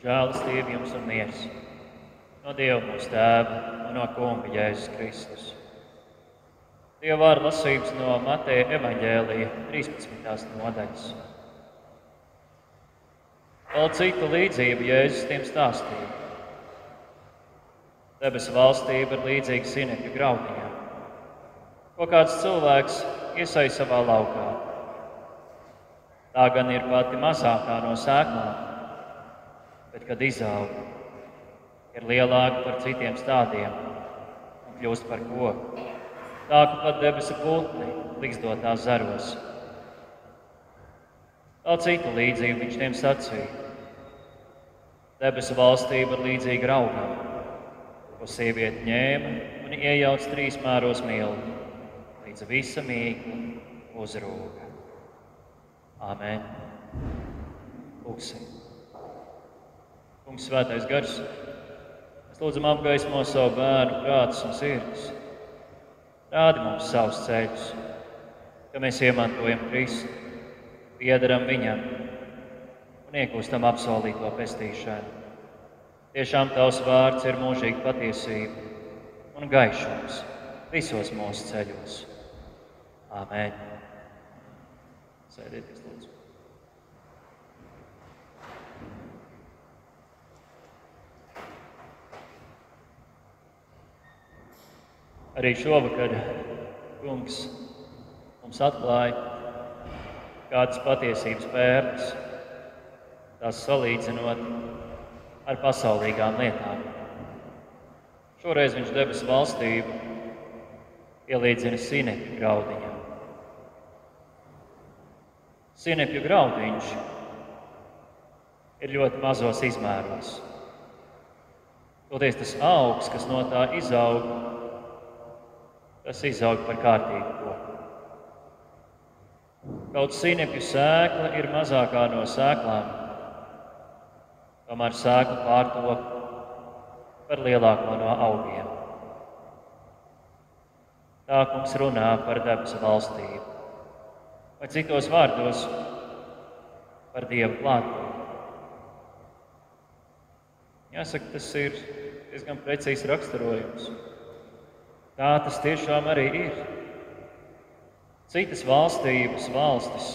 žēlastība jums un miers no Dieva mūsu Tēva un no Kunga Jēzus Kristus. Dieva vārda lasījums no Mateja evaņģēlija 13. nodaļas. Vēl citu līdzību Jēzus tiem stāstīja. Debesu valstība ir līdzīga sinepju graudiņām, ko kāds cilvēks iesai savā laukā. Tā gan ir pati mazākā no sēklām, bet, kad izaug, ir lielāka par citiem stādiem un kļūst par koku, tā ka pat debesu putni ligzdotās zaros. Vēl citu līdzību viņš tiem sacīja. Debesu valstība ir līdzīga raugam, ko sieviete ņēma un iejauc 3 mēros miltu, līdz visa mīkla uzrūga. Āmen. Lūksim. Kungs, svētais gars, mēs lūdzam apgaismo savu bērnu prātus un sirdis. Rādi mums savus ceļus, ka mēs iemantojam Kristu, piederam viņam un iegūstam apsolīto pestīšanu. Tiešām tavs vārds ir mūžīga patiesība un gaišums visos mūsu ceļos. Āmen. Sēdieties, lūdzu. Arī šovakar Kungs mums atklāja kādas patiesības pērles, tās salīdzinot ar pasaulīgām lietām. Šoreiz viņš debesu valstību ielīdzina sinepju graudiņām. Sinepju graudiņš ir ļoti mazos izmēros. Toties tas augs, kas no tā izaug, tas izaug par kārtīgu koku. Kaut sinepju sēkla ir mazākā no sēklām, tomēr sēkla pārtop par lielāko no augiem. Tā Kungs runā par debesu valstību, vai citos vārdos par Dieva klātbūtni. Jāsaka, tas ir diezgan precīzs raksturojums. Tā tas tiešām arī ir. Citas valstības, valstis,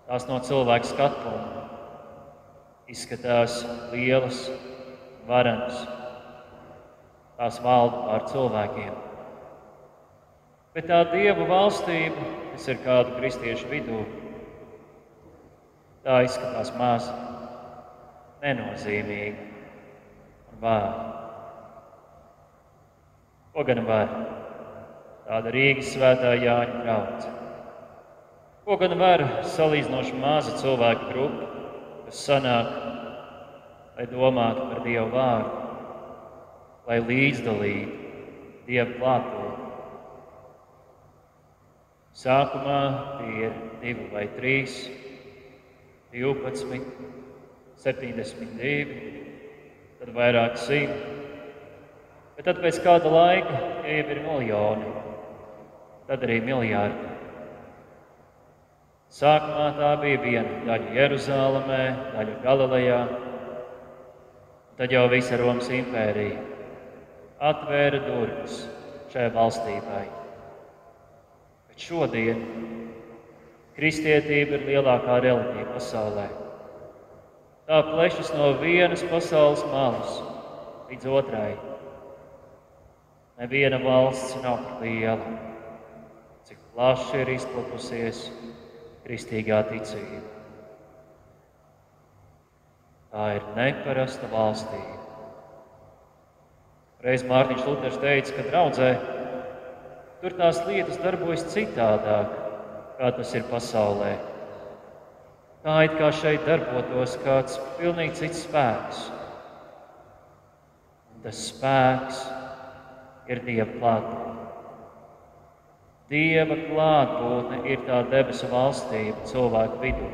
tās no cilvēka skatuma izskatās lielas, varenas. Tās valda pār cilvēkiem. Bet tā Dieva valstība, kas ir kādu kristiešu vidū, tā izskatās maza, nenozīmīga un vāja. Ko gan var tāda Rīgas Svētā Jāņa draudze? Ko gan var salīdzinoši maza cilvēku grupa, kas sanāk, lai domātu par Dievu vārdu, lai līdzdalītu Dieva klātbūtni? Sākumā tie ir 2 vai 3, 12, 72, tad vairāk 100. Bet tad pēc kāda laika tie jau ir miljoni, tad arī miljardi. Sākumā tā bija viena daļa Jeruzālemē, daļa Galilejā, tad jau visa Romas impērija atvēra durvis šai valstībai. Bet šodien kristietība ir lielākā reliģija pasaulē. Tā plešas no vienas pasaules malas līdz otrai. Neviena valsts nav liela, cik plaši ir izplatusies kristīgā ticība. Tā ir neparasta valstība. Reiz Mārtiņš Luters teica, ka draudzē tur tās lietas darbojas citādāk, kā tas ir pasaulē. Tā it kā šeit darbotos kāds pilnīgi cits spēks. Un tas spēks ir Dieva klātbūtne. Dieva klātbūtne ir tā debesu valstība cilvēku vidū,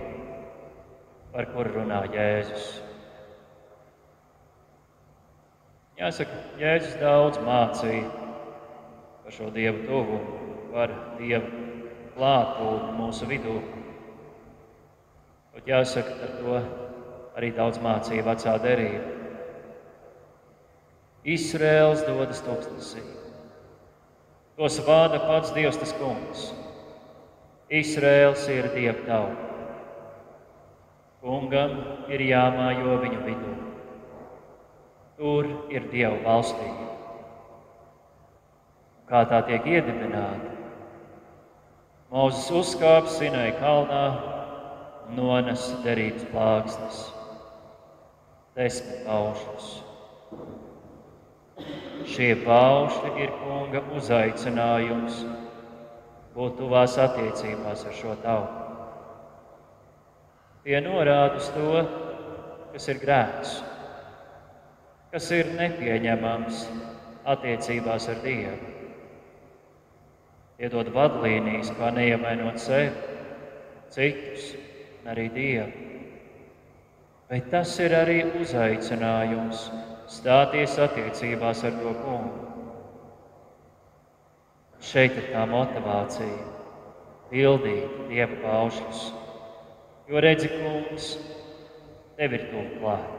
par kuru runā Jēzus. Jāsaka, Jēzus daudz mācīja par šo Dievu tuvumu, par Dievu klātbūtni mūsu vidū. Bet jāsaka, ar to arī daudz mācīja vecā derība. Izraēls dodas tūkstnesī. Tos vada pats Dievs, tas Kungs. Izraēls ir Dieva tauta. Kungam ir jāmājo viņu vidū. Tur ir Dieva valstība. Kā tā tiek iedibināta? Mūzes uzkāpa Sinai kalnā un nonesa derības plāksnes. 10 paušļus. Šie paušļi ir Kunga uzaicinājums būt tuvās attiecībās ar šo tautu. Tie norāda uz to, kas ir grēks, kas ir nepieņemams attiecībās ar Dievu. Tie dod vadlīnijas, kā neievainot sevi, citus un arī Dievu. Bet tas ir arī uzaicinājums stāties attiecībās ar to Kungu. Šeit ir tā motivācija pildīt Dieva paušļus, jo redzi, Kungs, tev ir tuvu klāt.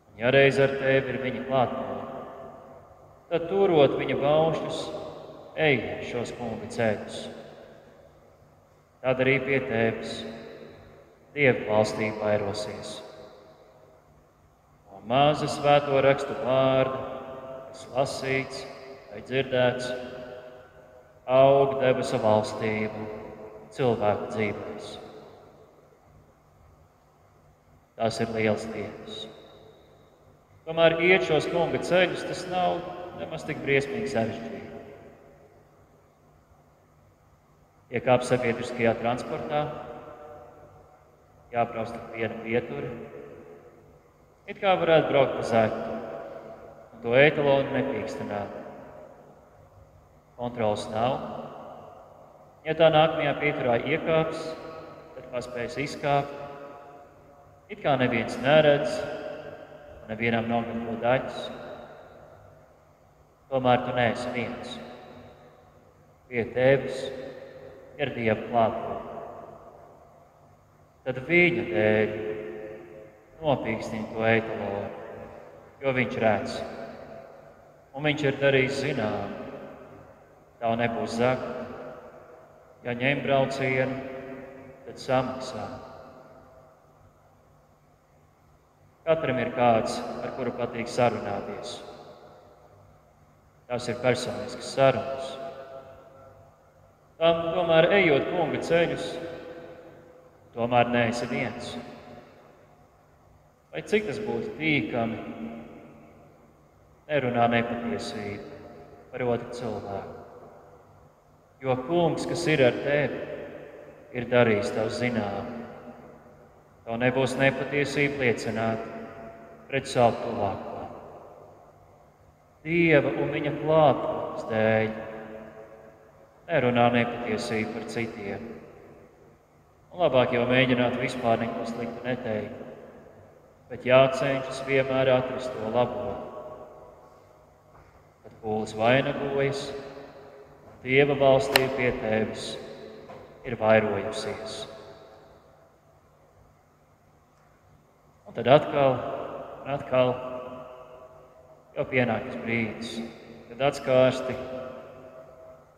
Un ja reiz ar tevi ir viņa klātbūtne, tad turot viņa paušļus, ej šos Kunga ceļus. Tad arī pie tevis Dieva valstība vairosies. No maza svēto rakstu vārda, kas lasīts vai dzirdēts, aug debesu valstība cilvēku dzīvēs. Tās ir liels lietas. Tomēr iet šos Kunga ceļus, tas nav nemaz tik briesmīgi sarežģīti. Iekāp sabiedriskajā transportā, jābrauc tik viena pietura. It kā varētu braukt pa zaktu, un to etalonu nepīkstināt. Kontrolas nav. Ja tā nākamajā pieturā iekāps, tad paspējas izkāpt. It kā neviens neredz, un nevienam nav neko daļas. Tomēr tu neesi viens. Pie tevis ir Dieva klātbūtne. Tad viņa dēļ nopīkstina to etalonu, jo viņš redz. Un viņš ir darījis zinām, tā nebūs zakta. Ja ņem braucienu, tad samaksā. Katram ir kāds, ar kuru patīk sarunāties. Tās ir personiskas sarunas. Tam tomēr ejot Kunga ceļus, tomēr neesi viens. Lai cik tas būtu tīkami, nerunā nepatiesību par otru cilvēku. Jo Kungs, kas ir ar tevi, ir darījis tev zinām. Tev nebūs nepatiesība liecināt pret savu tuvāko. Dieva un viņa klātbūtnes dēļ nerunā nepatiesību par citiem. Un labāk jau mēģināt vispār neko sliktu neteikt, bet jācenšas vienmēr atrast to labo. Kad pūles vainagojas, Dieva valstība pie tevis ir vairojusies. Un tad atkal jau pienākas brīdis, kad atskārsti,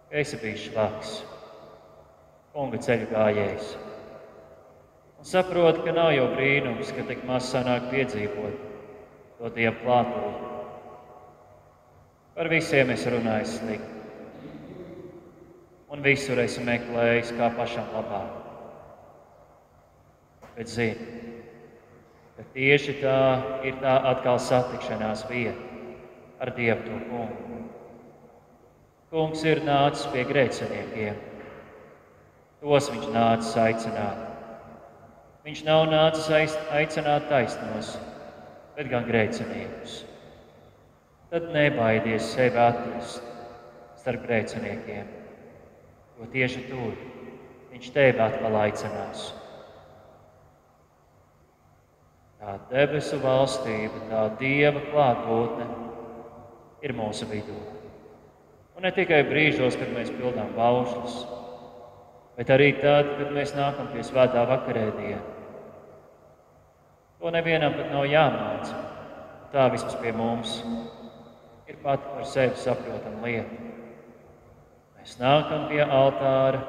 ka esi bijis švaks, Kunga ceļu gājējs. Un saproti, ka nav jau brīnums, ka tik maz sanāk piedzīvot to Dieva klātbūtni. Par visiem es runāju slikti. Un visur esmu meklējis, kā pašam labāk. Bet zini, ka tieši tā ir tā atkal satikšanās vieta ar Dievu to Kungu. Kungs ir nācis pie grēciniekiem. Tos viņš nācis aicināt. Viņš nav nācis aicināt taisnos, bet gan grēciniekus. Tad nebaidies sevi atrast starp grēciniekiem. Jo tieši tur viņš tevi atkal aicinās. Tā debesu valstība, tā Dieva klātbūtne ir mūsu vidū. Un ne tikai brīžos, kad mēs pildām paušļus, bet arī tad, kad mēs nākam pie svētā vakarēdiena, To nevienam pat nav jāmāca. Tā vismaz pie mums ir pati par sevi saprotama lieta. Mēs nākam pie altāra,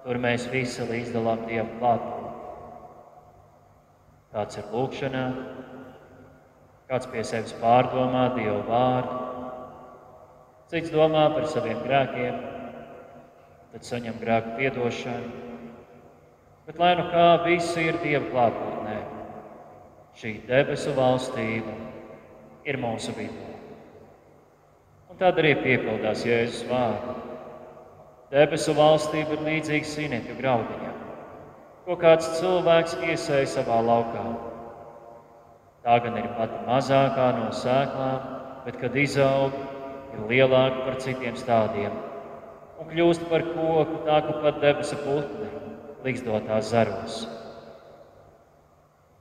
tur mēs visi līdzdalām Dieva klātbūtni. Kāds ir lūkšanā, kāds pie sevis pārdomā Dieva vārdu, cits domā par saviem grēkiem, tad saņem grēku piedošanu. Bet lai nu kā visi ir Dieva klātbūtnē, šī debesu valstība ir mūsu vidū. Un tad arī piepildās Jēzus vārdu. Debesu valstība ir līdzīga sīnekļu graudiņam, ko kāds cilvēks iesēja savā laukā. Tā gan ir pati mazākā no sēklām, bet, kad izaug, ir lielāka par citiem stādiem un kļūst par koku, tā kā pat debesu putni līgzdotās zaros.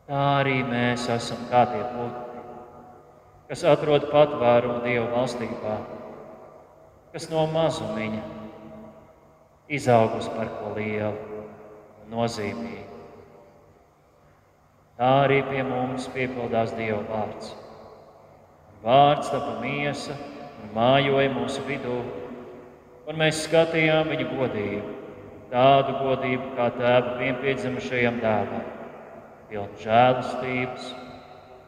Tā arī mēs esam kā tie putni, kas atrod patvērumu Dieva valstībā, kas no mazumiņa izaugus par ko lielu un nozīmīgu. Tā arī pie mums piepildās Dieva vārds. Vārds tapa miesa un mājoja mūsu vidū, un mēs skatījām viņa godību, tādu godību kā tēva vienpiedzimušajam dēlam, pilnu žēlastības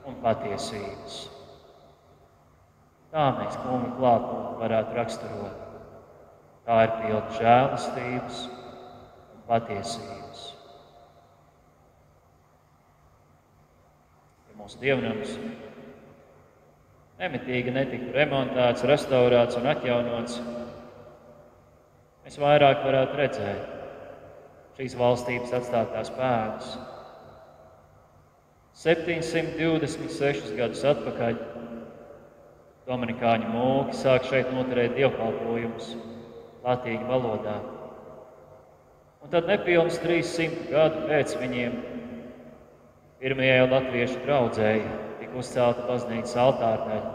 un patiesības. Tā mēs kunga klātbūtni varētu raksturot. Tā ir pilna žēlastības un patiesības. Ja mūsu dievnams nemitīgi netiktu remontēts, restaurēts un atjaunots, mēs vairāk varētu redzēt šīs valstības atstātās pēdas. 726 gadus atpakaļ dominikāņu mūki sāk šeit noturēt dievkalpojumus latīņu valodā. Un tad nepilns 300 gadu pēc viņiem pirmajai latviešu draudzēji tika uzcelta baznīcas altārdaļa.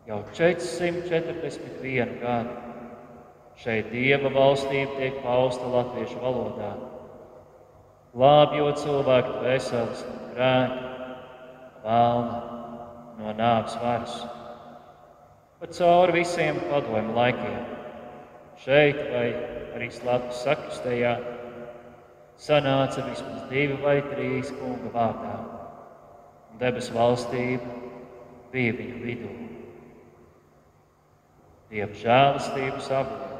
Jau 441 gadu šeit Dieva valstība tiek pausta latviešu valodā, glābjot cilvēku dvēseles no grēka, vēlna, no nāves varas. Pat cauri visiem padomju laikiem, šeit vai arī Slapjas sakristējā, sanāca vismaz 2 vai 3 kunga vārdā, un debesu valstība bija viņu vidū. Dieva žēlastības avoti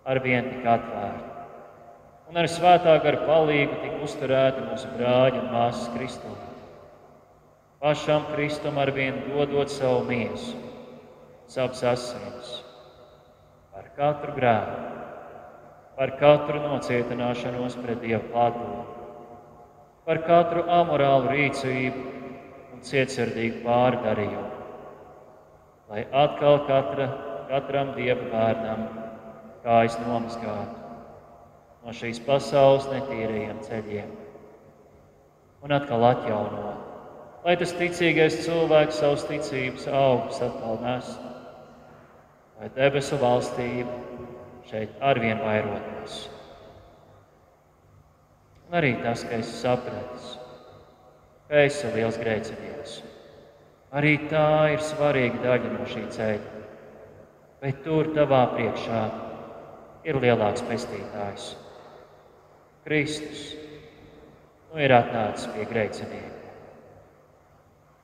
arvien tika atvērti, un ar svētā gara palīgu tika uzturēti mūsu brāļi un māsas Kristū. Pašam Kristum arvien dodot savu miesu, savas asinis, par katru grēku, par katru nocietināšanos pret Dieva klātbūtni, par katru amorālu rīcību un cietsirdīgu pārdarījumu, lai atkal katram Dieva bērnam kājas nomazgātu no šīs pasaules netīrajiem ceļiem un atkal atjaunot, lai tas ticīgais cilvēks savas ticības augus atkal nes, lai debesu valstība šeit arvien vairotos. Un arī tas, ka esi sapratis, ka esi liels grēcinieks, arī tā ir svarīga daļa no šī ceļa, bet tur tavā priekšā ir lielāks pestītājs. Kristus ir atnācis pie grēcinieka.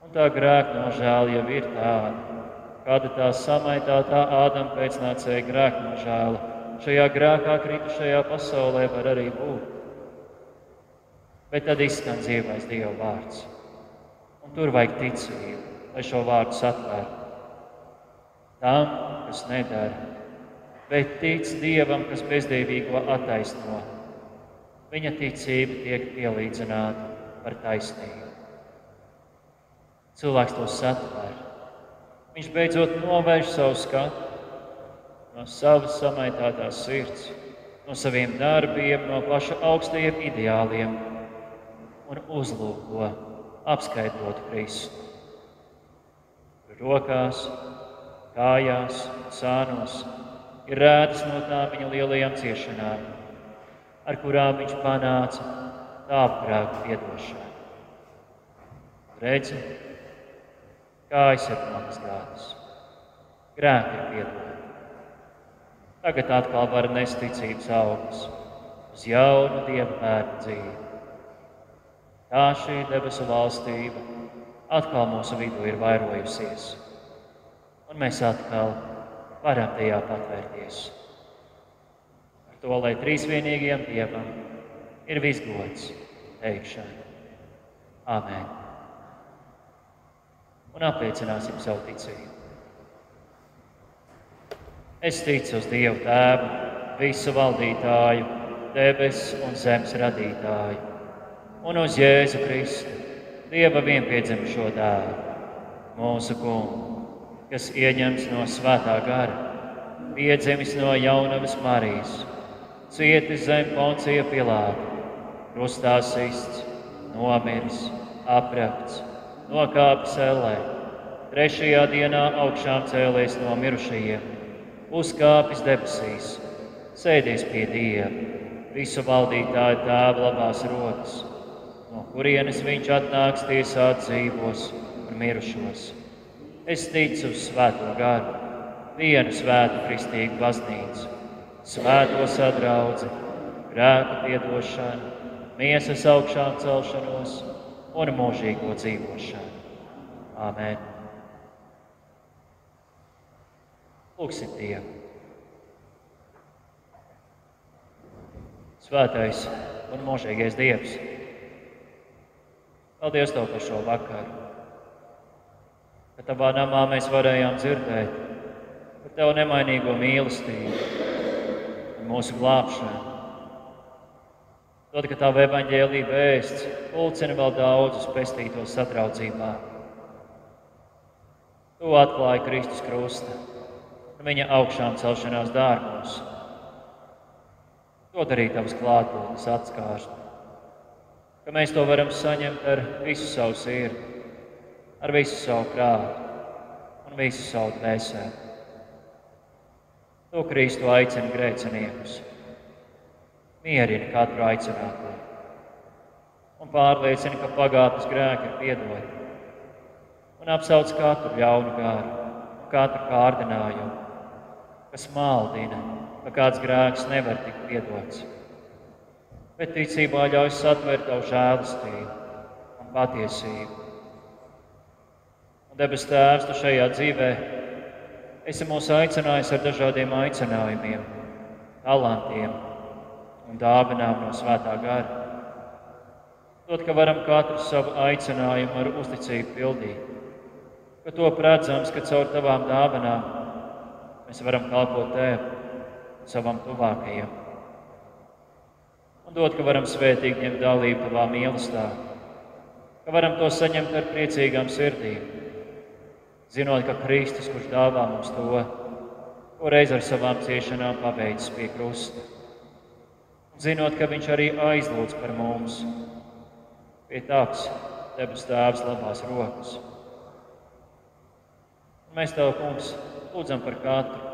Un tā grēka nožēla jau ir tāda, kāda tā samaitātā Ādama pēcnācēja grēka nožēla šajā grēkā kritušajā pasaulē var arī būt. Bet tad izskan dzīvais Dieva vārds. Un tur vajag ticību, lai šo vārdu satvērtu. Tam, kas nedara, bet tic Dievam, kas bezdievīgo attaisno, viņa ticība tiek pielīdzināta par taisnību. Cilvēks to satver. Viņš beidzot novērš savu skatu no savas samaitātās sirds, no saviem darbiem, no paša augstajiem ideāliem un uzlūko apskaitot Kristu. Rokās, kājās, sānos ir rētas no tām viņa lielajām ciešanām, ar kurām viņš panāca tāvu grēku piedošanu. Redzi, kājas ir nomazgātas, grēki ir piedoti. Tagad atkal var nest ticības augļus uz jaunu Dieva bērnu dzīvi. Tā šī debesu valstība atkal mūsu vidū ir vairojusies, un mēs atkal varam tajā patvērties. Ar to, lai trīsvienīgajam Dievam ir viss gods teikšana. Āmen. Un apliecināsim savu ticību. Es ticu uz Dievu Tēvu, visu valdītāju, debesu un zemes radītāju, un uz Jēzu Kristu, Dieva vienpiedzimušo dēlu, mūsu kungu, kas ieņemts no svētā gara, piedzimis no jaunavas Marijas, cietis zem Poncija Pilāta, krustā sists, nomiris, aprakts, nokāpis ellē, trešajā dienā augšām cēlies no mirušajiem, uzkāpis debesīs, sēdies pie Dieva, visu valdītāju Tēva labās rokas, no kurienes viņš atnāks tiesāt dzīvos un mirušos. Es ticu uz svēto garu, vienu svētu kristīgu baznīcu, svēto sadraudzi, grēku piedošanu, miesas augšām celšanos un mūžīgo dzīvošanu. Āmen. Lūksim Dievu. Svētais un mūžīgais Dievs, paldies Tev par šo vakaru, ka Tavā namā mēs varējām dzirdēt par Tev nemainīgo mīlestību un mūsu glābšanu. Dod, ka Tava evaņģēlija vēsts pulcina vēl daudzus pestītos satraucībā. Tu atklāji Kristus krusta un viņa augšām celšanās dārgums. Dod arī Tavas klātbūtnes atskāršanu, ka mēs to varam saņemt ar visu savu sirdi, ar visu savu prātu un visu savu dvēseli. Tu, Kristu, aicini grēciniekus, mierini katru aicināto un pārliecini, ka pagātnes grēki ir piedoti, un apsauc katru ļaunu garu un katru kārdinājumu, kas maldina, ka kāds grēks nevar tikt piedots, bet ticībā ļauj satvērt Tavu žēlastību un patiesību. Un debes Tēvs, Tu šajā dzīvē esi mūs aicinājis ar dažādiem aicinājumiem, talantiem un dāvinām no svētā gara. Dod, ka varam katru savu aicinājumu ar uzticību pildīt, ka top redzams, ka caur Tavām dāvinām mēs varam kalpot Tev, savam tuvākajam. Un dod, ka varam svētīgi ņemt dalību Tavā mīlestībā, ka varam to saņemt ar priecīgām sirdīm, zinot, ka Kristus, kurš dāvā mums to reiz ar savām ciešanām pabeidzis pie krusta, un zinot, ka Viņš arī aizlūdz par mums pie Tavas debes Tēvs labās rokas. Un mēs Tev, Kungs, lūdzam par katru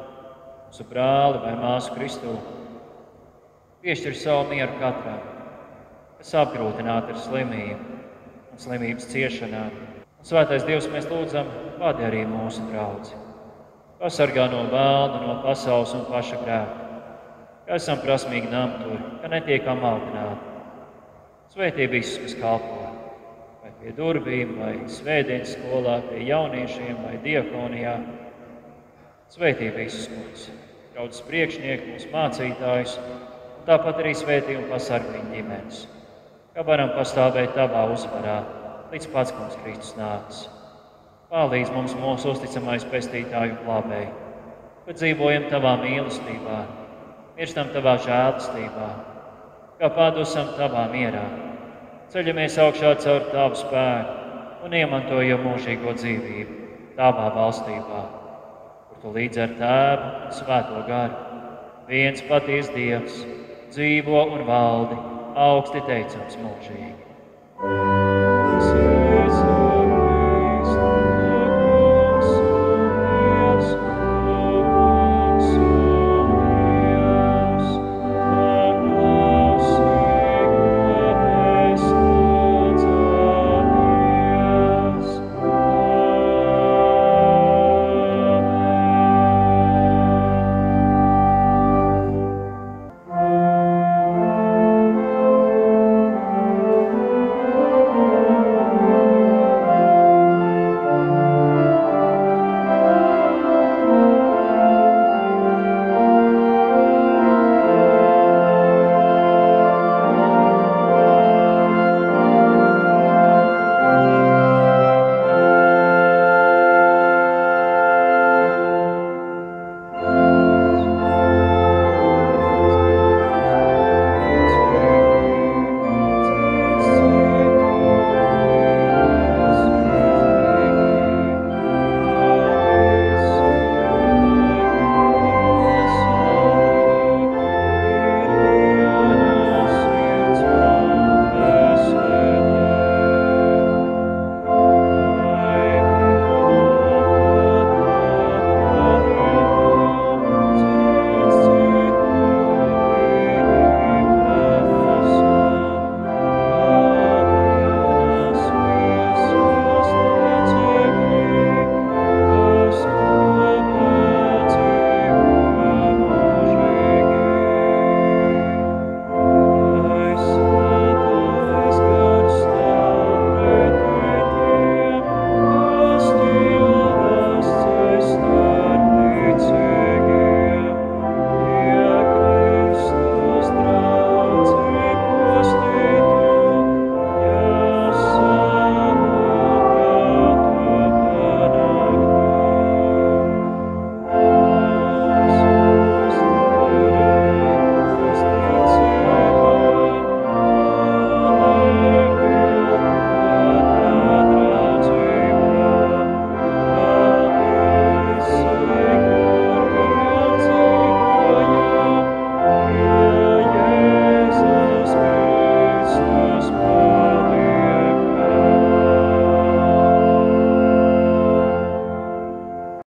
mūsu brāli vai māsu Kristū. Piešķir savu mieru katram, kas apgrūtināti ar slimību un slimības ciešanām. Un Svētais Dievs, mēs lūdzam, vadi arī mūsu draudzi. Pasargā no vēlna, no pasaules un paša grēka, ka esam prasmīgi namturi, ka netiekam maldināti. Svētī visus, kas kalpo, vai pie durvīm, vai svētdienas skolā, pie jauniešiem, vai diakonijā. Svētī visus mums, draudzes priekšnieku, mūsu mācītājus, un tāpat arī svētī un pasargā viņa ģimenes, ka varam pastāvēt Tavā uzvarā, līdz pats Kungs Kristus nāks. Palīdz mums mūsu uzticamais pestītāju un glābēji, ka dzīvojam Tavā mīlestībā, mirstam Tavā žēlastībā, kā pādusam Tavā mierā, ceļamies augšā caur Tavu spēku un iemantojam mūžīgo dzīvību Tavā valstībā, kur Tu līdz ar Tēvu un Svēto garu, viens patiess Dievs, dzīvo un valdi, augsti teicams mūžīgi.